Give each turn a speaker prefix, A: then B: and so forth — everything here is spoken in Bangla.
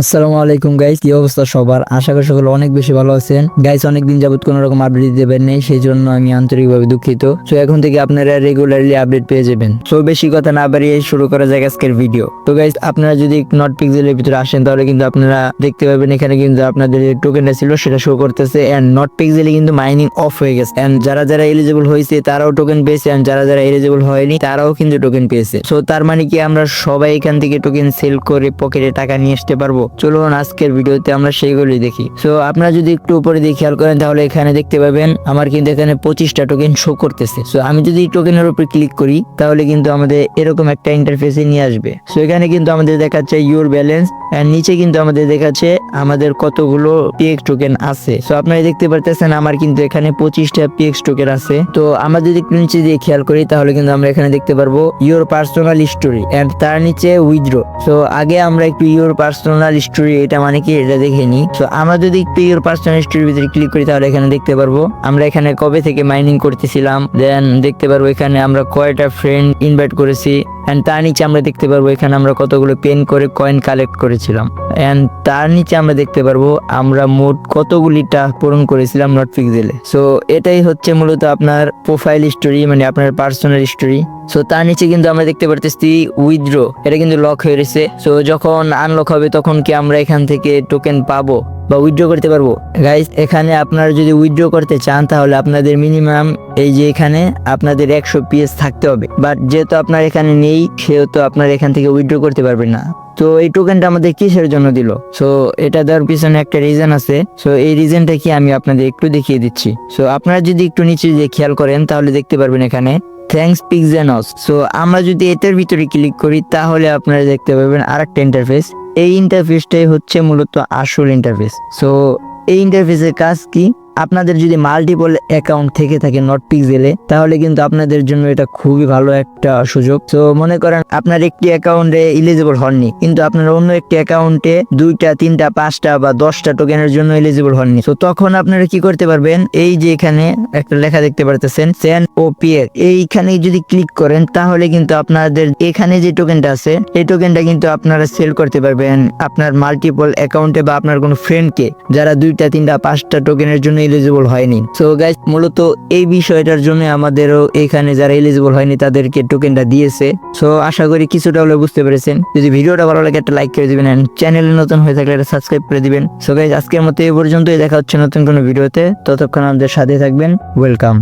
A: আসসালামু আলাইকুম গাইস, কি অবস্থা সবার? আশা করি সকলে অনেক বেশি ভালো আছেন। গাইস, অনেকদিন যাবত কোনো রকম আপডেট দিতে পারেন নাই, সেই জন্য আমি আন্তরিকভাবে দুঃখিত। তো এখন থেকে আপনারা রেগুলারলি আপডেট পেয়ে যাবেন। তো বেশি কথা না বাড়িয়ে শুরু করা যাক আজকের ভিডিও। তো গাইস, আপনারা যদি নট পিক্সেলের ভিতরে আসেন তাহলে কিন্তু আপনারা দেখতে পাবেন এখানে কিন্তু আপনাদের যে টোকেনটা ছিল সেটা শো করতেছে এন্ড নট পিক্সেলে কিন্তু মাইনিং অফ হয়ে গেছে। এন্ড যারা যারা এলিজিবল হয়েছে তারাও টোকেন পেয়েছে, এন্ড যারা যারা এলিজিবল হয়নি তারাও কিন্তু টোকেন পেয়েছে। সো তার মানে কি আমরা সবাই এখান থেকে টোকেন সেল করে পকেটে টাকা নিয়ে আসতে পারবো? চলুন আজকের ভিডিওতে আমরা সেইগুলোই দেখি। সো আপনারা যদি একটু উপরে দিয়ে খেয়াল করেন তাহলে এখানে দেখতে পাবেন আমার কিন্তু এখানে 25টা টোকেন শো করতেছে। সো আমি যদি টোকেনের উপর ক্লিক করি তাহলে কিন্তু আমাদের এরকম একটা ইন্টারফেসে নিয়ে আসবে। সো এখানে কিন্তু আমাদের দেখাচ্ছে ইউর ব্যালেন্স, এন্ড নিচে কিন্তু আমাদের দেখাচ্ছে আমাদের কতগুলো পিএক্স টোকেন আছে। সো আপনারা দেখতে পারতেছেন আমার কিন্তু এখানে 25টা পিএক্স টোকেন আছে। তো আমরা যদি একটু নিচে দিয়ে খেয়াল করি তাহলে কিন্তু আমরা এখানে দেখতে পারবো ইউর পার্সোনাল স্টোরি এন্ড তার নিচে উইথড্র। সো আগে আমরা একটু ইউর পার্সোনাল স্টোরি এটা মানে কি এটা দেখে নিই। তো আমরা যদি একটু ইউর পার্সোনাল স্টোরির ভিতরে ক্লিক করি তাহলে এখানে দেখতে পারবো আমরা এখানে কবে থেকে মাইনিং করতেছিলাম, দেন দেখতে পারবো এখানে আমরা কয়টা ফ্রেন্ড ইনভাইট করেছি, এন্ড তার নিচে আমরা দেখতে পারবো এখানে আমরা কতগুলো পেন করে কয়েন কালেক্ট করেছিলাম, এন্ড তার নিচে আমরা দেখতে পারবো আমরা মোট কতগুলি টাস্ক পূরণ করেছিলাম নট পিক্সেলে। সো এটাই হচ্ছে মূলত আপনার প্রোফাইল স্টোরি, মানে আপনার পার্সোনাল স্টোরি। সো তার নিচে কিন্তু আমরা দেখতে পারতেছি উইথড্র, এটা কিন্তু লক হয়ে রয়েছে। সো যখন আনলক হবে তখন কি আমরা এখান থেকে টোকেন পাবো বা উইথড্র করতে পারবো? গাইস, এখানে আপনারা যদি উইথড্র করতে চান তাহলে আপনাদের মিনিমাম এই যে এখানে আপনাদের 100 পিএস থাকতে হবে, বাট যেহেতু আপনার এখানে নেই সেহেতু আপনার এখান থেকে উইথড্র করতে পারবেন না। তো এই টোকেনটা আমাদের কিসের জন্য দিল? সো এটা দেওয়ার পিছনে একটা রিজন আছে। সো এই রিজনটা কি আমি আপনাদের একটু দেখিয়ে দিচ্ছি। সো আপনারা যদি একটু নিচে দিয়ে খেয়াল করেন তাহলে দেখতে পারবেন এখানে থ্যাঙ্কস পিক্সেনস। সো আমরা যদি এটার ভিতরে ক্লিক করি তাহলে আপনারা দেখতে পাবেন আরেকটা ইন্টারফেস। এই ইন্টারফেসটাই হচ্ছে মূলত আসল ইন্টারফেস। সো এই ইন্টারফেসের কাজ কি? আপনাদের যদি মাল্টিপল অ্যাকাউন্ট থেকে থাকে নট পিক্সেলে তাহলে কিন্তু আপনাদের জন্য এটা খুবই ভালো একটা সুযোগ। তো মনে করেন আপনার একটি অ্যাকাউন্টে এলিজিবল হননি, কিন্তু আপনার অন্য একটি অ্যাকাউন্টে 2টা 3টা 5টা বা 10টা টোকেনের জন্য এলিজিবল হননি। তো তখন আপনারা কি করতে পারবেন? এই যে এখানে একটা লেখা দেখতে পারতেছেন সেন ও পিএর, এইখানে যদি ক্লিক করেন তাহলে কিন্তু আপনাদের এখানে যে টোকেনটা আছে এই টোকেনটা কিন্তু আপনারা সেল করতে পারবেন আপনার মাল্টিপল অ্যাকাউন্টে বা আপনার কোনো ফ্রেন্ডকে যারা 2টা 3টা 5টা টোকেনের জন্য এলিজিবল হয়নি। সো গাইস, মূলত এই বিষয়টার জন্য আমাদেরও এখানে যারা এলিজিবল হয়নি তাদেরকে টোকেনটা দিয়েছে। সো আশা করি কিছুটা হলে বুঝতে পেরেছেন। যদি ভিডিওটা ভালো লাগে একটা লাইক করে দিবেন, এন্ড চ্যানেলে নতুন হয়ে থাকলে একটা সাবস্ক্রাইব করে দিবেন। সো গাইস, আজকের মতো এই পর্যন্তই, দেখা হচ্ছে নতুন কোনো ভিডিওতে। ততক্ষণ আমাদের সাথে থাকবেন। ওয়েলকাম।